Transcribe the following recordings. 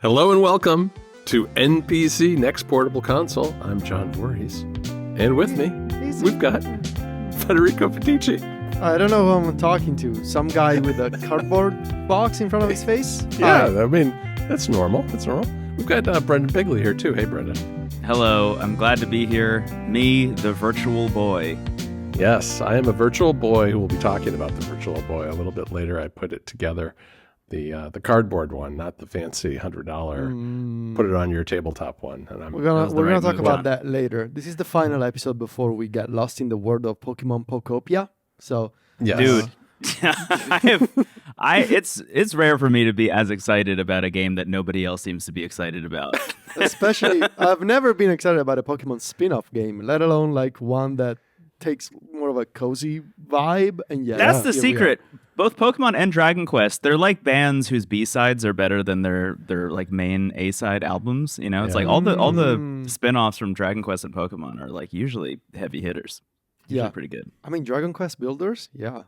Hello and welcome to NPC Next Portable Console. I'm John Voorhees. And with me, we've got Federico Fetici. I don't know who I'm talking to. Some guy with a cardboard box in front of his face? Yeah, I mean, that's normal. We've got Brendon Bigley here too. Hey, Brendon. Hello, I'm glad to be here. Me, the virtual boy. Yes, I am a virtual boy who will be talking about the virtual boy a little bit later. I put it together. The cardboard one, not the fancy $100 put it on your tabletop one. And we're gonna talk about that later. This is the final episode before we get lost in the world of Pokemon Pokopia. So, yes. Dude, it's rare for me to be as excited about a game that nobody else seems to be excited about. Especially, I've never been excited about a Pokemon spin-off game, let alone like one that takes more of a cozy vibe. And that's the secret. Both Pokemon and Dragon Quest, they're like bands whose B-sides are better than their like main A-side albums. You know, it's like all the spin-offs from Dragon Quest and Pokemon are like usually heavy hitters. Usually pretty good. I mean, Dragon Quest builders, yeah.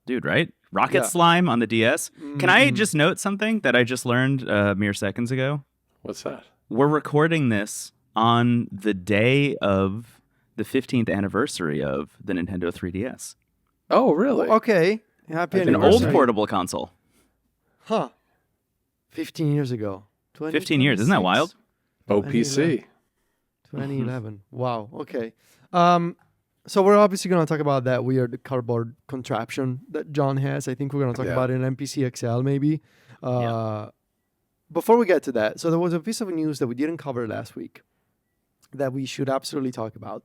Dude, right? Rocket Slime on the DS. Can I just note something that I just learned mere seconds ago? What's that? We're recording this on the day of the 15th anniversary of the Nintendo 3DS. Oh, really? Okay. Happy an anniversary. old portable console. Huh. 15 years ago. 15 years. Isn't that wild? OPC. 2011. Wow. Okay. So we're obviously going to talk about that weird cardboard contraption that John has. I think we're going to talk about it in NPC XL maybe. Before we get to that, so there was a piece of news that we didn't cover last week that we should absolutely talk about,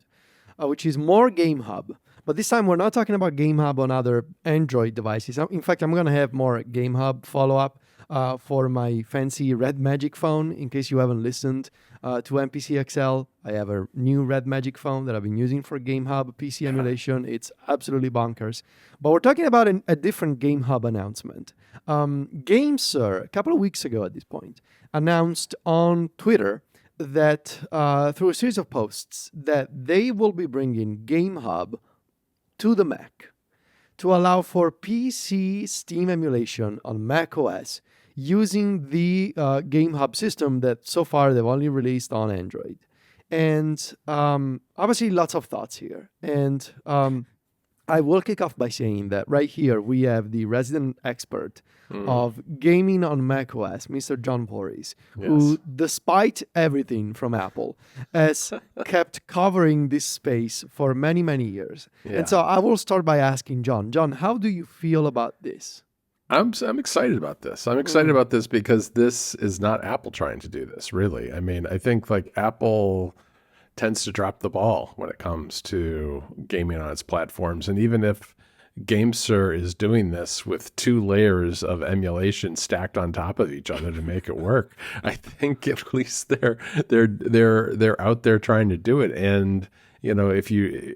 which is more GameHub. But this time we're not talking about GameHub on other Android devices. In fact, I'm going to have more GameHub follow-up for my fancy Red Magic phone. In case you haven't listened to NPC XL, I have a new Red Magic phone that I've been using for GameHub PC emulation. It's absolutely bonkers. But we're talking about a different GameHub announcement. GameSir, a couple of weeks ago at this point, announced on Twitter that through a series of posts that they will be bringing GameHub to the Mac to allow for PC Steam emulation on Mac OS using the GameHub system that so far they've only released on Android. And obviously lots of thoughts here. And I will kick off by saying that right here we have the resident expert of gaming on macOS, Mr. John Voorhees, who, despite everything from Apple, has kept covering this space for many, many years. Yeah. And so I will start by asking John, how do you feel about this? I'm excited about this. I'm excited about this because this is not Apple trying to do this, really. I mean, I think like Apple tends to drop the ball when it comes to gaming on its platforms. And even if GameSir is doing this with 2 layers of emulation stacked on top of each other to make it work, I think at least they're out there trying to do it. And you know, if you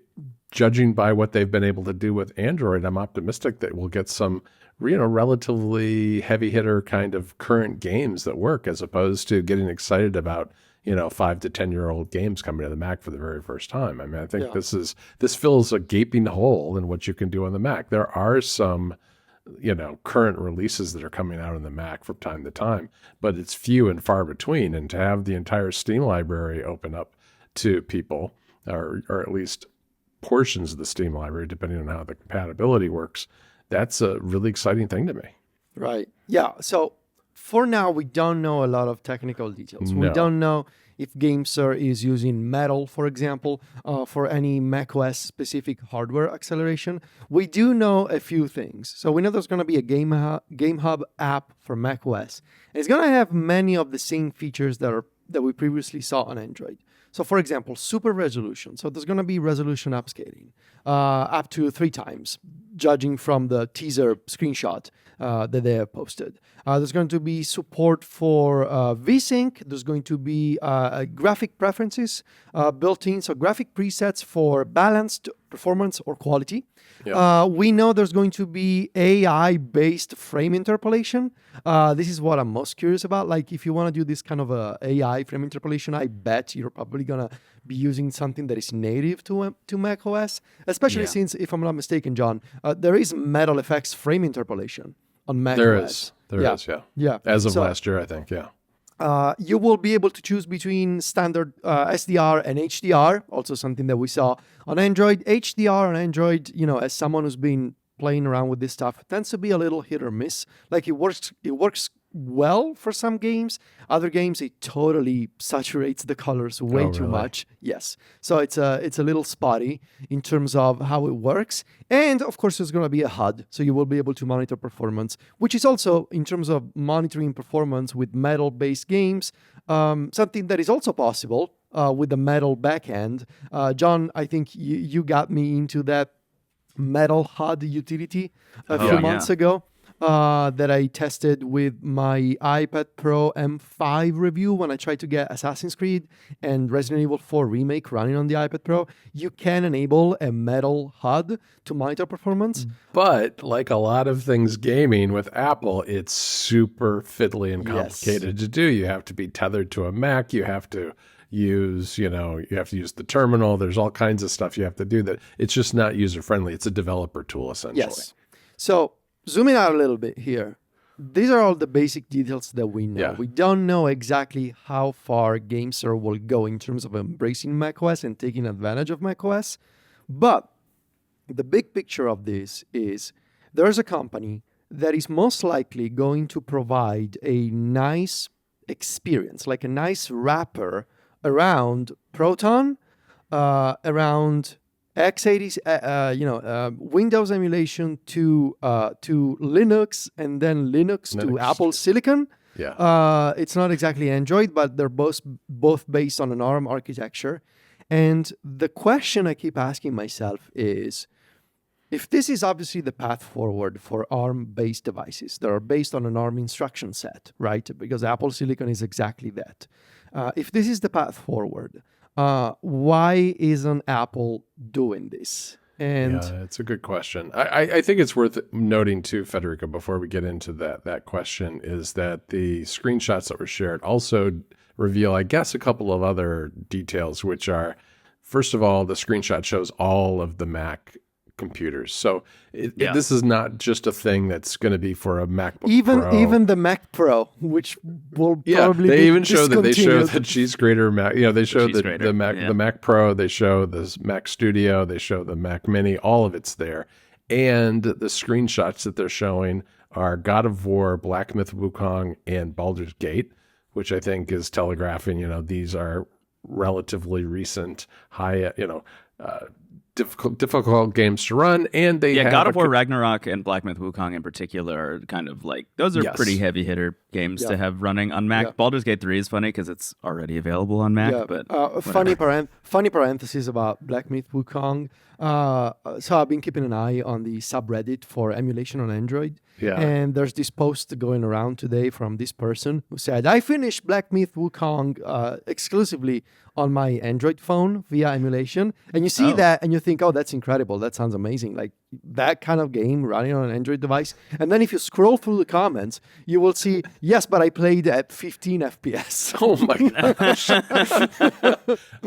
judging by what they've been able to do with Android, I'm optimistic that we'll get some relatively heavy hitter kind of current games that work, as opposed to getting excited about 5 to 10-year-old games coming to the Mac for the very first time. I mean, I think this fills a gaping hole in what you can do on the Mac. There are some, current releases that are coming out on the Mac from time to time, but it's few and far between. And to have the entire Steam library open up to people, or at least portions of the Steam library, depending on how the compatibility works, that's a really exciting thing to me. Right. Yeah. So for now, we don't know a lot of technical details. No. We don't know if GameSir is using Metal, for example, for any macOS specific hardware acceleration. We do know a few things. So we know there's going to be a GameHub app for macOS. And it's going to have many of the same features that we previously saw on Android. So for example, super resolution. So there's going to be resolution upscaling up to 3 times, judging from the teaser screenshot that they have posted. There's going to be support for VSync. There's going to be graphic preferences built in, so graphic presets for balanced performance or quality. Yeah. We know there's going to be AI-based frame interpolation. This is what I'm most curious about. Like, if you want to do this kind of AI frame interpolation, I bet you're probably going to be using something that is native to macOS, especially since, if I'm not mistaken, John, there is Metal Effects frame interpolation on macOS. There is, yeah. As of last year, I think, yeah. You will be able to choose between standard SDR and HDR, also something that we saw on Android. HDR on Android, as someone who's been playing around with this stuff, tends to be a little hit or miss. Like it works well for some games. Other games, it totally saturates the colors way too much. Yes. So it's a little spotty in terms of how it works. And of course, there's going to be a HUD, so you will be able to monitor performance, which is also, in terms of monitoring performance with metal-based games, something that is also possible with the metal backend. John, I think you got me into that metal HUD utility a few months ago. That I tested with my iPad Pro M5 review when I tried to get Assassin's Creed and Resident Evil 4 Remake running on the iPad Pro. You can enable a metal HUD to monitor performance. But like a lot of things gaming with Apple, it's super fiddly and complicated to do. You have to be tethered to a Mac. You have to use the terminal. There's all kinds of stuff you have to do that. It's just not user-friendly. It's a developer tool, essentially. Yes. So zooming out a little bit here, these are all the basic details that we know. Yeah. We don't know exactly how far GameSir will go in terms of embracing macOS and taking advantage of macOS. But the big picture of this is there's a company that is most likely going to provide a nice experience, like a nice wrapper around Proton, around x80, Windows emulation to Linux, and then Linux to Apple Silicon. Yeah. It's not exactly Android, but they're both based on an ARM architecture. And the question I keep asking myself is, if this is obviously the path forward for ARM-based devices that are based on an ARM instruction set, right? Because Apple Silicon is exactly that. If this is the path forward, why isn't Apple doing this? And yeah, it's a good question. I think it's worth noting too, Federico, before we get into that question, is that the screenshots that were shared also reveal, I guess, a couple of other details, which are, first of all, the screenshot shows all of the Mac computers. So this is not just a thing that's going to be for a MacBook Pro. Even the Mac Pro, which will probably they be even show that. They show the discontinued. cheese grater Mac. They show the Mac, yeah. the Mac Pro. They show the Mac Studio. They show the Mac Mini. All of it's there, and the screenshots that they're showing are God of War, Black Myth Wukong, and Baldur's Gate, which I think is telegraphing. These are relatively recent, high. Difficult games to run, and they have God of War Ragnarok and Black Myth Wukong in particular are kind of like, those are pretty heavy hitter games to have running on Mac. Yeah. Baldur's Gate 3 is funny because it's already available on Mac. But funny parenthesis about Black Myth Wukong. So I've been keeping an eye on the subreddit for emulation on Android. Yeah. And there's this post going around today from this person who said, I finished Black Myth Wukong exclusively on my Android phone via emulation. And you see that and you think, oh, that's incredible. That sounds amazing. Like that kind of game running on an Android device. And then if you scroll through the comments, you will see, yes, but I played at 15 FPS. Oh my gosh.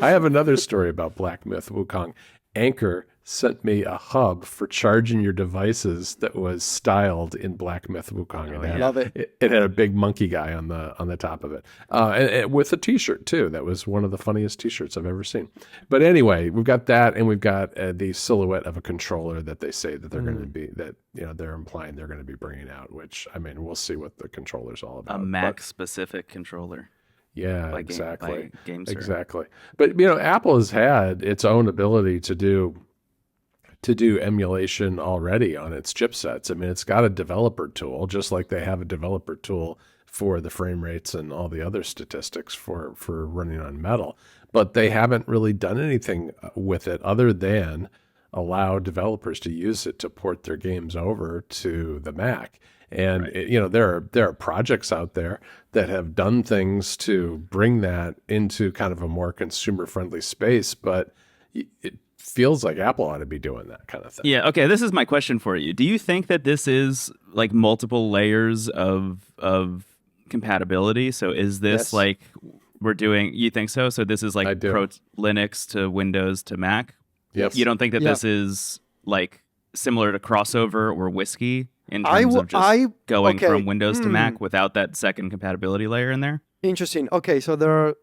I have another story about Black Myth Wukong. Anchor sent me a hub for charging your devices that was styled in Black Myth Wukong. Love it. It had a big monkey guy on the top of it, and with a T-shirt too. That was one of the funniest T-shirts I've ever seen. But anyway, we've got that, and we've got the silhouette of a controller that they say that they're going to be they're implying they're going to be bringing out. Which, I mean, we'll see what the controller's all about. a Mac specific controller. Yeah, by exactly. GameSir. Exactly. But Apple has had its own ability to do emulation already on its chipsets. I mean, it's got a developer tool, just like they have a developer tool for the frame rates and all the other statistics for running on metal. But they haven't really done anything with it other than allow developers to use it to port their games over to the Mac. And there are projects out there that have done things to bring that into kind of a more consumer-friendly space, but it feels like Apple ought to be doing that kind of thing. Yeah, okay, this is my question for you. Do you think that this is like multiple layers of compatibility? So is this like we're doing, you think so? So this is like Linux to Windows to Mac? Yes. You don't think that this is like similar to Crossover or Whiskey in terms of just going from Windows to Mac without that second compatibility layer in there? Interesting. Okay, so there are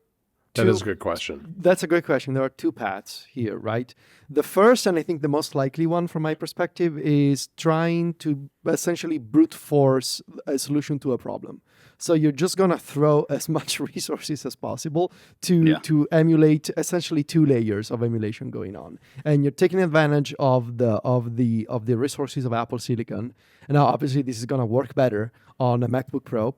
That is a good question. That's a great question. There are two paths here, right? The first, and I think the most likely one from my perspective, is trying to essentially brute force a solution to a problem. So you're just gonna throw as much resources as possible to emulate essentially two layers of emulation going on, and you're taking advantage of the resources of Apple Silicon. And now, obviously, this is gonna work better on a MacBook Pro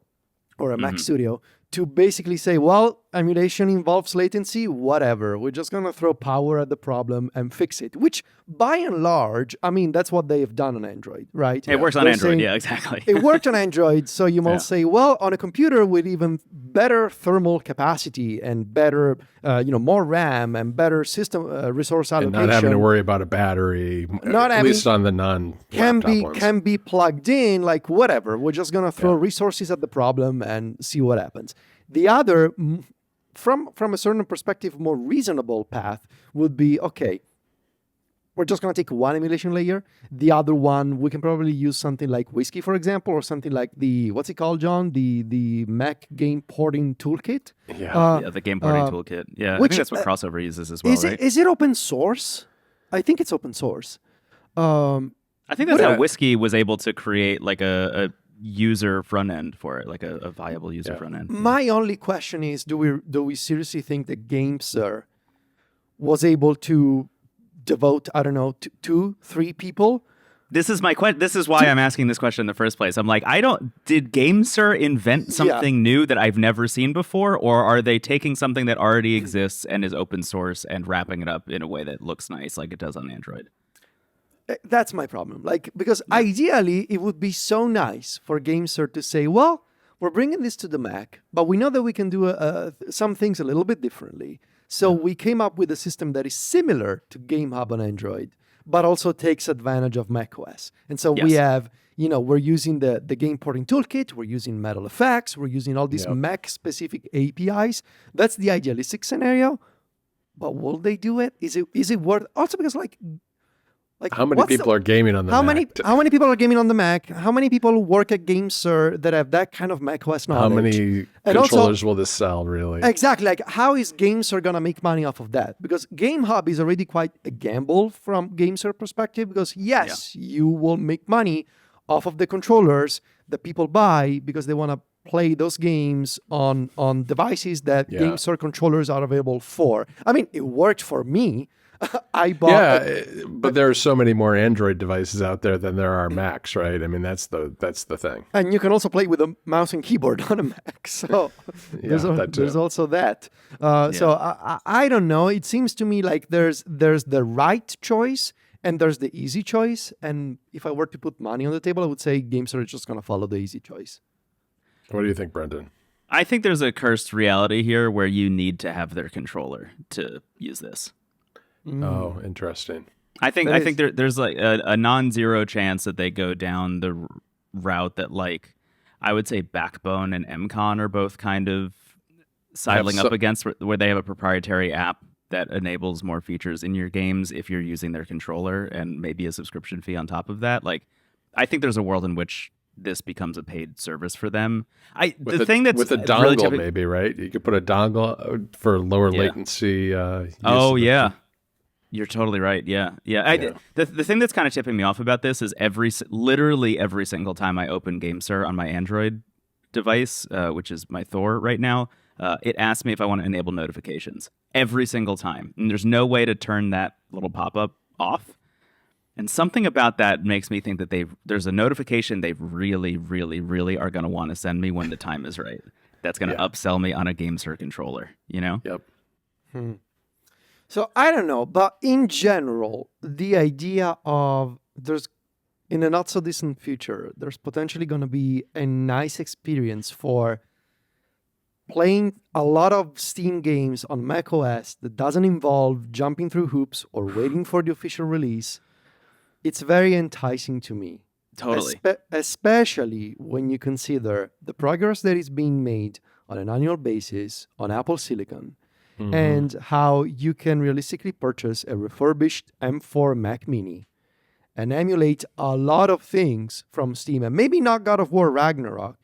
or a Mac Studio, to basically say, well, emulation involves latency, whatever. We're just going to throw power at the problem and fix it, which by and large, I mean, that's what they have done on Android, right? It works on They're Android, saying, yeah, exactly. It worked on Android, so you might say, well, on a computer with even better thermal capacity and better, more RAM and better system resource allocation. And not having to worry about a battery, at least on the non-laptop ones. Can be plugged in, like whatever. We're just going to throw resources at the problem and see what happens. The other, from a certain perspective, more reasonable path would be, okay, we're just going to take one emulation layer. The other one, we can probably use something like Whiskey, for example, or something like what's it called, John? The Mac Game Porting Toolkit? The Game Porting Toolkit. Yeah, I think that's what Crossover uses as well, right? Is it open source? I think it's open source. I think that's how Whiskey was able to create like a user front end for it, like a viable user front end. My only question is, do we seriously think that GameSir was able to devote, I don't know, 2-3 people? This is my question. This is why I'm asking this question in the first place. I'm like, did GameSir invent something new that I've never seen before, or are they taking something that already exists and is open source and wrapping it up in a way that looks nice like it does on Android? That's my problem. Because ideally, it would be so nice for GameSir to say, well, we're bringing this to the Mac, but we know that we can do some things a little bit differently. So we came up with a system that is similar to GameHub on Android, but also takes advantage of macOS. And so we have, we're using the Game Porting Toolkit, we're using Metal Effects, we're using all these Mac-specific APIs. That's the idealistic scenario. But will they do it? Is it worth? Also, because how many people are gaming on the Mac? How many people are gaming on the Mac? How many people work at GameSir that have that kind of macOS knowledge? How many controllers will this sell, really? Exactly. How is GameSir going to make money off of that? Because GameHub is already quite a gamble from GameSir perspective, because you will make money off of the controllers that people buy because they want to play those games on devices that GameSir controllers are available for. I mean, it worked for me. I bought but there are so many more Android devices out there than there are Macs, right? I mean, that's the thing. And you can also play with a mouse and keyboard on a Mac. So there's also that. So I don't know. It seems to me like there's the right choice and there's the easy choice. And if I were to put money on the table, I would say GameSir is just going to follow the easy choice. What do you think, Brendon? I think there's a cursed reality here where you need to have their controller to use this. Oh, interesting. I think there's like a non-zero chance that they go down the route that, like, I would say Backbone and MCon are both kind of sidling up against, where they have a proprietary app that enables more features in your games if you're using their controller, and maybe a subscription fee on top of that. Like, I think there's a world in which this becomes a paid service for them. With a dongle, really maybe, right? You could put a dongle for lower latency. You're totally right. Yeah. The thing that's kind of tipping me off about this is literally every single time I open GameSir on my Android device, which is my Thor right now, it asks me if I want to enable notifications every single time. And there's no way to turn that little pop-up off. And something about that makes me think that there's a notification they really, really, really are going to want to send me when the time is right. That's going to upsell me on a GameSir controller, Yep. So I don't know, but in general, the idea of in a not so distant future, there's potentially going to be a nice experience for playing a lot of Steam games on macOS that doesn't involve jumping through hoops or waiting for the official release. It's very enticing to me. Totally. Especially when you consider the progress that is being made on an annual basis on Apple Silicon. Mm-hmm. And how you can realistically purchase a refurbished M4 Mac Mini and emulate a lot of things from Steam. And maybe not God of War Ragnarok,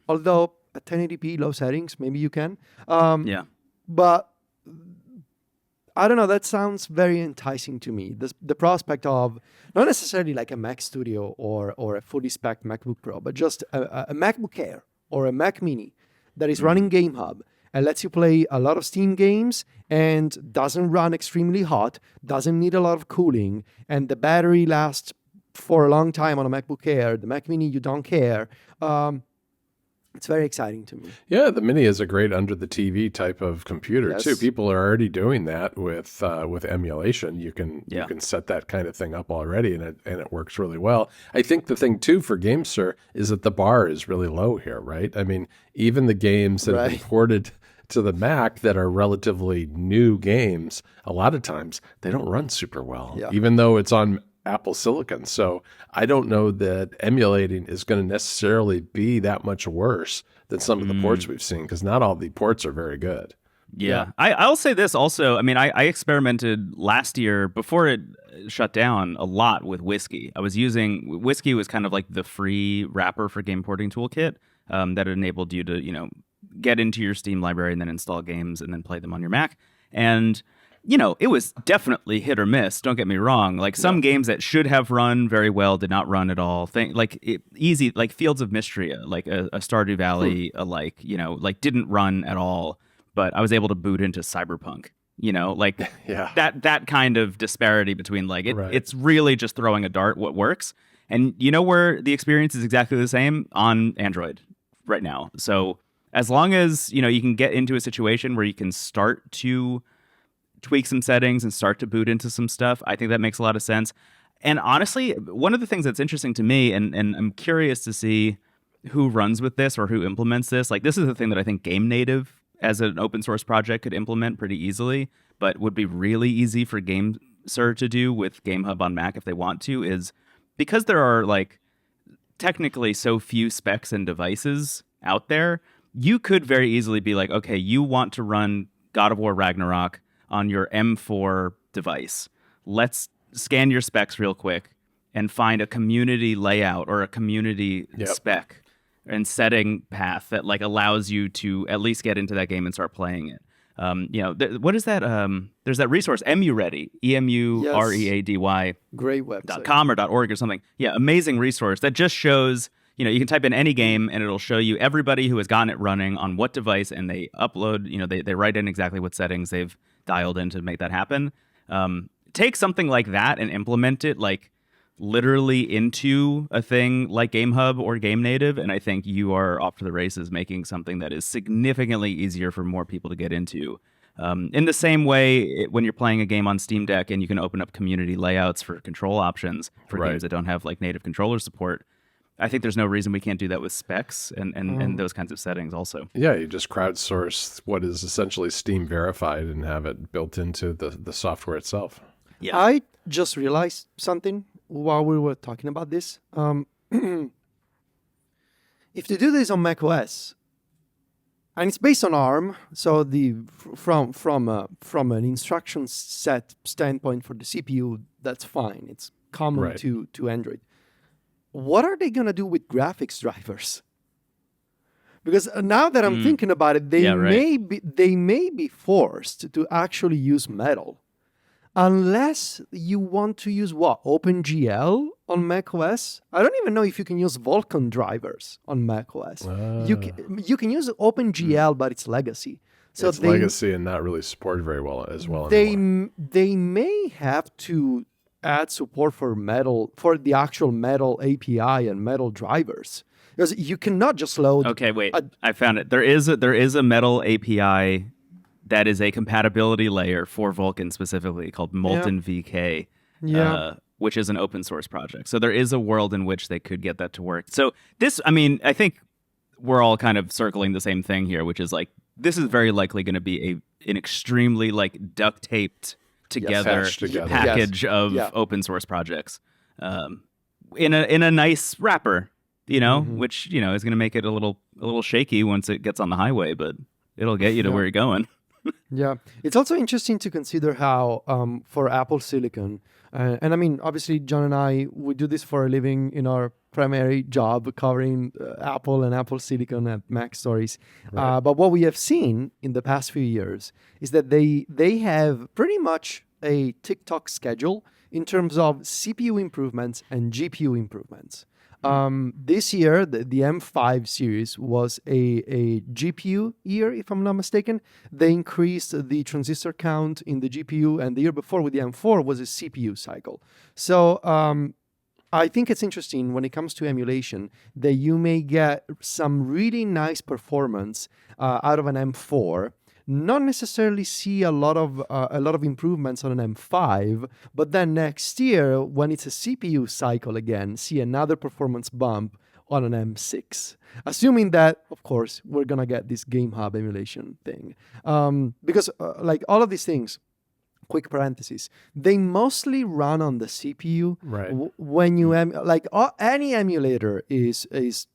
although at 1080p low settings. Maybe you can. Yeah. But I don't know. That sounds very enticing to me. The prospect of not necessarily like a Mac Studio or a fully spec MacBook Pro, but just a MacBook Air or a Mac Mini that is running GameHub and lets you play a lot of Steam games and doesn't run extremely hot, doesn't need a lot of cooling, and the battery lasts for a long time on a MacBook Air. The Mac Mini, you don't care. It's very exciting to me. Yeah, the Mini is a great under the TV type of computer Yes. too. People are already doing that with emulation. You can set that kind of thing up already, and it works really well. I think the thing too for GameSir is that the bar is really low here, right? I mean, even the games that have been ported to the Mac that are relatively new games, a lot of times they don't run super well, even though it's on Apple Silicon. So I don't know that emulating is going to necessarily be that much worse than some of the ports we've seen, because not all the ports are very good. Yeah. I'll say this also. I mean, I experimented last year before it shut down a lot with Whiskey. I was using Whiskey was kind of like the free wrapper for game porting toolkit that enabled you to, get into your Steam library and then install games and then play them on your Mac. And it was definitely hit or miss. Don't get me wrong. Like some games that should have run very well did not run at all. Easy, like Fields of Mystery, like a Stardew Valley, didn't run at all. But I was able to boot into Cyberpunk. That kind of disparity between it's really just throwing a dart what works. And where the experience is exactly the same on Android right now. So as long as you can get into a situation where you can start to tweak some settings and start to boot into some stuff, I think that makes a lot of sense. And honestly, one of the things that's interesting to me, and I'm curious to see who runs with this or who implements this. Like, this is the thing that I think Game Native as an open source project could implement pretty easily, but would be really easy for GameSir to do with GameHub on Mac if they want to, is because there are technically so few specs and devices out there, you could very easily be like, okay, you want to run God of War Ragnarok on your M4 device. Let's scan your specs real quick and find a community layout or a community spec and setting path that allows you to at least get into that game and start playing it. What is that? There's that resource, EmuReady, EmuReady. Great website. .com or .org or something. Yeah, amazing resource that just shows, you can type in any game and it'll show you everybody who has gotten it running on what device, and they upload, they write in exactly what settings they've dialed in to make that happen. Take something like that and implement it literally into a thing like GameHub or Game Native, and I think you are off to the races making something that is significantly easier for more people to get into. In the same way, when you're playing a game on Steam Deck and you can open up community layouts for control options for games that don't have native controller support, I think there's no reason we can't do that with specs and those kinds of settings also. Yeah, you just crowdsource what is essentially Steam verified and have it built into the software itself. Yeah. I just realized something while we were talking about this. If you do this on macOS, and it's based on ARM, so from an instruction set standpoint for the CPU, that's fine. It's common to Android. What are they going to do with graphics drivers? Because now that I'm thinking about it, they may be forced to actually use Metal, unless you want to use OpenGL on macOS. I don't even know if you can use Vulkan drivers on macOS. You can use OpenGL, but it's legacy. So it's legacy and not really supported very well anymore. They may have to add support for Metal, for the actual Metal API and Metal drivers, because you cannot just load. Okay, wait, I found it. There is a Metal API that is a compatibility layer for Vulkan specifically called Molten VK, which is an open source project. So there is a world in which they could get that to work. So this, I think we're all kind of circling the same thing here, which is this is very likely going to be an extremely duct taped together package of open source projects in a nice wrapper, which is going to make it a little shaky once it gets on the highway, but it'll get you to where you're going. Yeah, it's also interesting to consider how for Apple Silicon, and obviously John and I, we do this for a living in our primary job covering Apple and Apple Silicon at Mac Stories. Right. But what we have seen in the past few years is that they have pretty much a TikTok schedule in terms of CPU improvements and GPU improvements. This year, the M5 series was a GPU year, if I'm not mistaken. They increased the transistor count in the GPU, and the year before with the M4 was a CPU cycle. So I think it's interesting when it comes to emulation that you may get some really nice performance out of an M4. Not necessarily see a lot of improvements on an M5, but then next year, when it's a CPU cycle again, see another performance bump on an M6. Assuming that, of course, we're gonna get this GameHub emulation thing, because like all of these things. Quick parenthesis. They mostly run on the CPU. Right. When you any emulator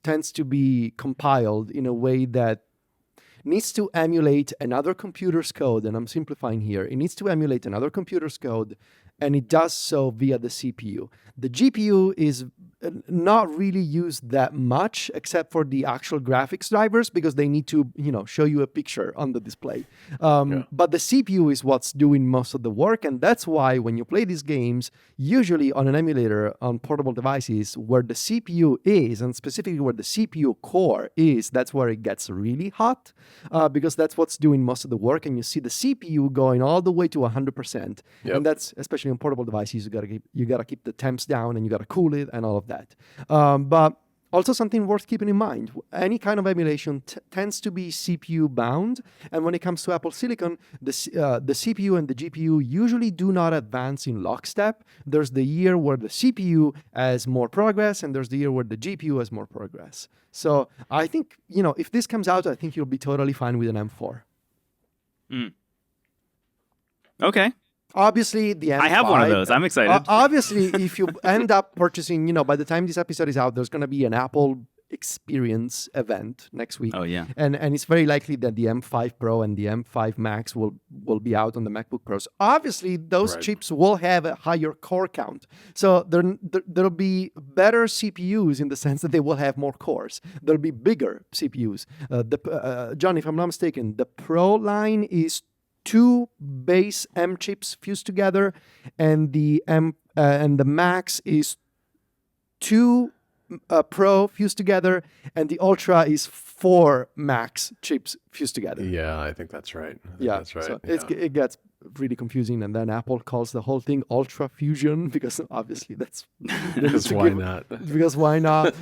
tends to be compiled in a way that needs to emulate another computer's code, and I'm simplifying here. It needs to emulate another computer's code, and it does so via the CPU. The GPU is not really used that much, except for the actual graphics drivers, because they need to, show you a picture on the display. But the CPU is what's doing most of the work, and that's why when you play these games, usually on an emulator on portable devices, where the CPU is, and specifically where the CPU core is, that's where it gets really hot, because that's what's doing most of the work, and you see the CPU going all the way to 100%. Yep. And that's, especially on portable devices, you gotta keep the temps down, and you gotta cool it and all of that. But also something worth keeping in mind, any kind of emulation tends to be CPU bound. And when it comes to Apple Silicon, the CPU and the GPU usually do not advance in lockstep. There's the year where the CPU has more progress, and there's the year where the GPU has more progress. So I think, if this comes out, I think you'll be totally fine with an M4. Okay. Obviously, the M5... I have one of those. I'm excited. Obviously, if you end up purchasing, by the time this episode is out, there's going to be an Apple Experience event next week. Oh, yeah. And it's very likely that the M5 Pro and the M5 Max will be out on the MacBook Pros. Obviously, those chips will have a higher core count. So there'll be better CPUs in the sense that they will have more cores. There'll be bigger CPUs. John, if I'm not mistaken, the Pro line is 2 base M chips fused together, and the Max is 2 Pro fused together, and the Ultra is 4 Max chips fused together. Yeah, I think that's right. That's right. So it gets really confusing, and then Apple calls the whole thing Ultra Fusion because obviously that's because why not? Because why not?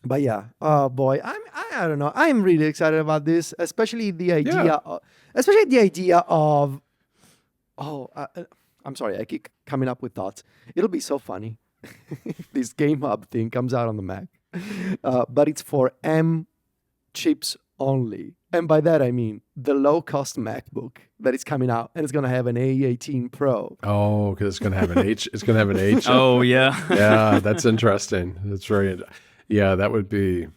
But yeah, oh boy, I don't know. I'm really excited about this, especially the idea. Of, I'm sorry, I keep coming up with thoughts. It'll be so funny if this GameHub thing comes out on the Mac, but it's for M chips only, and by that I mean the low-cost MacBook that is coming out, and it's gonna have an A18 Pro. Oh, because it's gonna have an H. It's gonna have an H. Oh yeah. Yeah, that's interesting. That's very. Yeah, that would be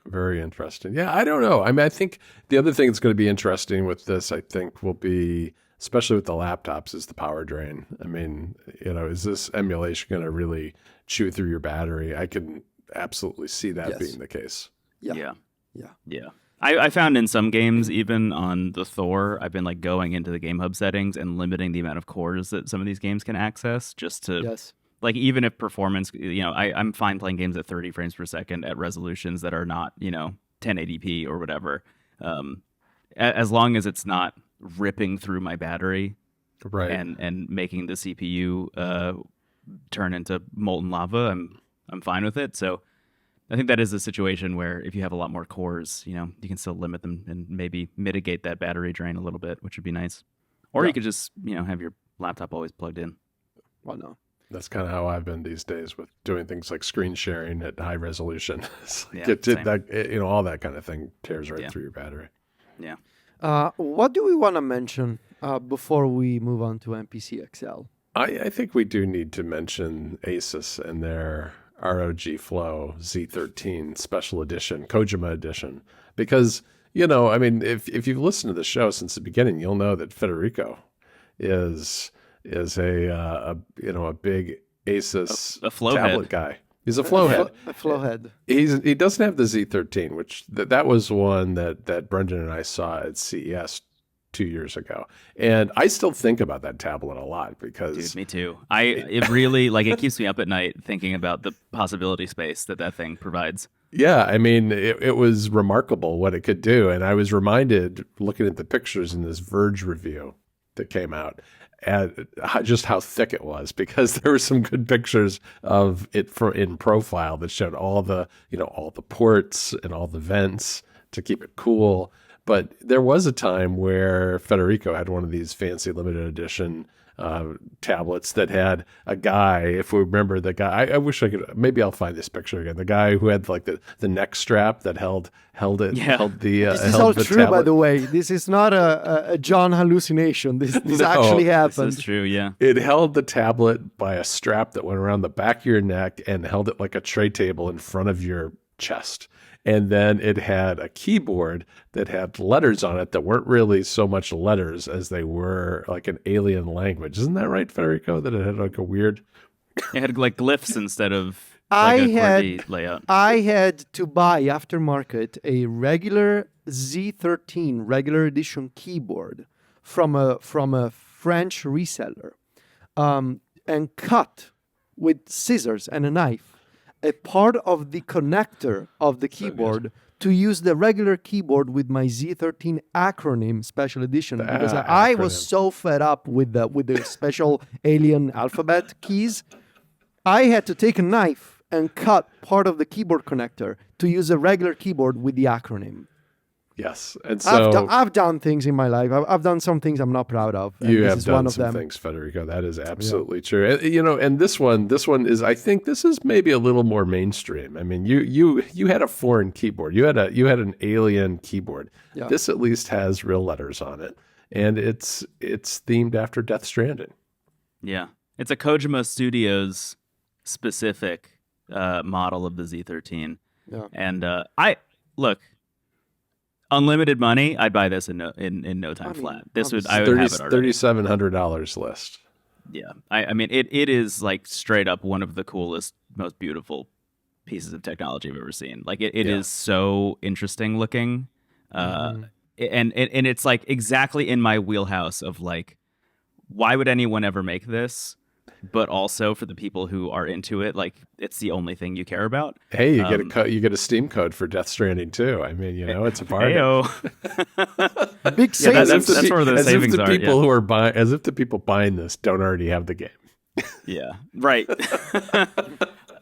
very interesting. Yeah, I don't know. I mean, I think the other thing that's going to be interesting with this, I think, will be, especially with the laptops, is the power drain. I mean, is this emulation going to really chew through your battery? I can absolutely see that being the case. Yeah. I found in some games, even on the Thor, I've been going into the GameHub settings and limiting the amount of cores that some of these games can access, just to... Yes. Even if performance, I'm fine playing games at 30 frames per second at resolutions that are not, 1080p or whatever. As long as it's not ripping through my battery, right, and making the CPU turn into molten lava, I'm fine with it. So I think that is a situation where if you have a lot more cores, you can still limit them and maybe mitigate that battery drain a little bit, which would be nice. Or you could just, have your laptop always plugged in. Well, no. That's kind of how I've been these days with doing things like screen sharing at high resolution. Yeah, all that kind of thing tears right through your battery. Yeah. What do we want to mention before we move on to NPC XL? I think we do need to mention ASUS and their ROG Flow Z13 special edition, Kojima edition, because, if you've listened to the show since the beginning, you'll know that Federico is a big ASUS a flow tablet head guy. He's a flow head. A flow head. He doesn't have the Z13, which that was one that Brendon and I saw at CES 2 years ago, and I still think about that tablet a lot because Dude, me too. It really it keeps me up at night thinking about the possibility space that thing provides. Yeah, I mean, it was remarkable what it could do, and I was reminded looking at the pictures in this Verge review that came out at just how thick it was, because there were some good pictures of it in profile that showed all the ports and all the vents to keep it cool. But there was a time where Federico had one of these fancy limited edition tablets that had a guy, if we remember the guy, I wish I could, maybe I'll find this picture again. The guy who had like the neck strap that held it, held the This is held all the true, tablet. by the way. This is not a John hallucination. This No, actually happened. This is true, yeah. It held the tablet by a strap that went around the back of your neck and held it like a tray table in front of your chest. And then it had a keyboard that had letters on it that weren't really so much letters as they were like an alien language. Isn't that right, Federico? That it had like a weird... It had like glyphs instead of I like a had- QWERTY layout. I had to buy aftermarket a regular Z13 regular edition keyboard from a French reseller, and cut with scissors and a knife a part of the connector of the keyboard to use the regular keyboard with my Z13 acronym special edition, because I was acronym. so fed up with the special alien alphabet keys. I had to take a knife and cut part of the keyboard connector to use a regular keyboard with the acronym. Yes. And so I've done things in my life. I've done some things I'm not proud of. And you this have is done one of some them. things, Federico. That is absolutely true. And, and this one is, I think this is maybe a little more mainstream. I mean, you had a foreign keyboard. You had an alien keyboard. Yeah. This at least has real letters on it, and it's themed after Death Stranding. Yeah. It's a Kojima Studios specific model of the Z13. Yeah. And I look, unlimited money, I'd buy this in no time flat. I would have it already. $3,700 list. Yeah. I mean it is like straight up one of the coolest, most beautiful pieces of technology I've ever seen. Like it is so interesting looking. And it's like exactly in my wheelhouse of like, why would anyone ever make this? But also for the people who are into it, like it's the only thing you care about. Hey, you get a Steam code for Death Stranding too. I mean, it's a bargain. Heyo. Big savings. that's where the savings as if the are, people who are buying, as if the people buying this don't already have the game. Yeah, right. Give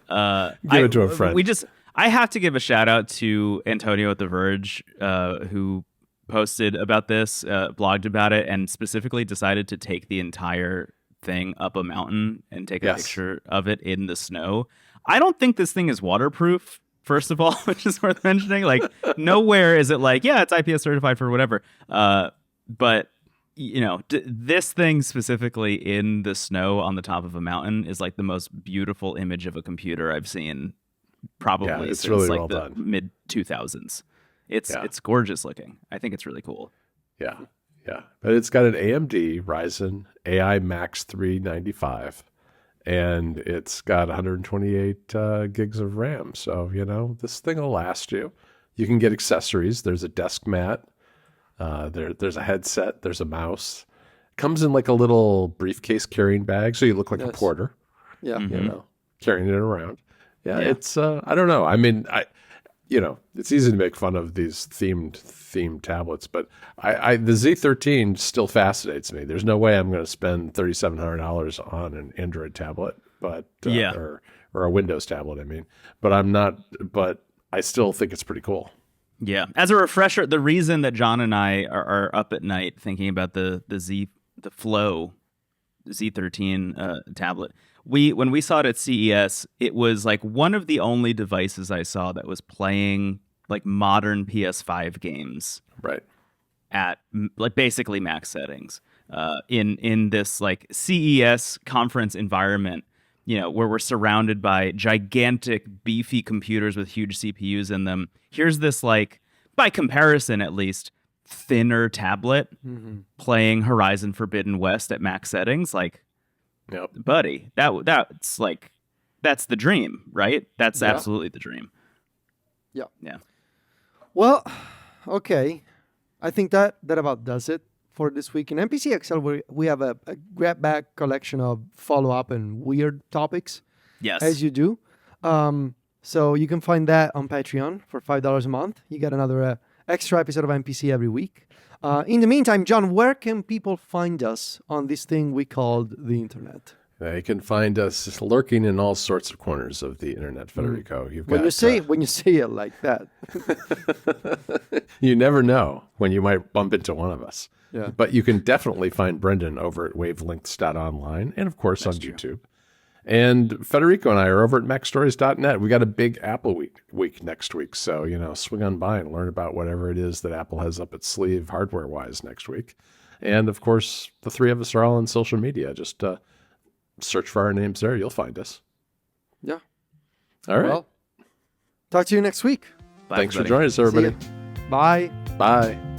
it to a friend. I have to give a shout out to Antonio at The Verge, who posted about this, blogged about it, and specifically decided to take the entire thing up a mountain and take a picture of it in the snow. I don't think this thing is waterproof, first of all, which is worth mentioning. Like, nowhere is it like, yeah, it's IPS certified for whatever. But this thing specifically in the snow on the top of a mountain is like the most beautiful image of a computer I've seen probably it's since really like well the done. mid 2000s. It's gorgeous looking. I think it's really cool. Yeah. But it's got an AMD Ryzen AI Max 395, and it's got 128 gigs of RAM. So, this thing will last you. You can get accessories. There's a desk mat. There's a headset. There's a mouse. Comes in like a little briefcase carrying bag, so you look like a porter. Yeah. Carrying it around. Yeah. It's I don't know. I mean, it's easy to make fun of these themed tablets, but the Z13 still fascinates me. There's no way I'm going to spend $3,700 on an Android tablet, but or a Windows tablet. I mean, but I'm not. But I still think it's pretty cool. Yeah. As a refresher, the reason that John and I are up at night thinking about the Flow Z13 tablet. When we saw it at CES, it was like one of the only devices I saw that was playing like modern PS5 games, right, at like basically max settings, in this like CES conference environment, where we're surrounded by gigantic beefy computers with huge CPUs in them. Here's this, like, by comparison at least, thinner tablet playing Horizon Forbidden West at max settings. Like, yep. buddy, that's like that's the dream, right? That's Yeah. absolutely the dream. Yeah. Yeah. Well, okay. I think that about does it for this week. In NPC XL, we have a grab bag collection of follow-up and weird topics, Yes. as you do. So you can find that on Patreon for $5 a month. You get another extra episode of NPC every week. In the meantime, John, where can people find us on this thing we called the internet? They can find us lurking in all sorts of corners of the internet, Federico. You've got, When you say it like that. you never know when you might bump into one of us. Yeah. But you can definitely find Brendon over at wavelengths.online and, of course, on YouTube. And Federico and I are over at macstories.net. We got a big Apple week next week. So, swing on by and learn about whatever it is that Apple has up its sleeve hardware-wise next week. And, of course, the three of us are all on social media. Just search for our names there. You'll find us. Yeah. All right. Well, talk to you next week. Bye, Thanks for everybody. joining us, everybody. See ya. Bye. Bye.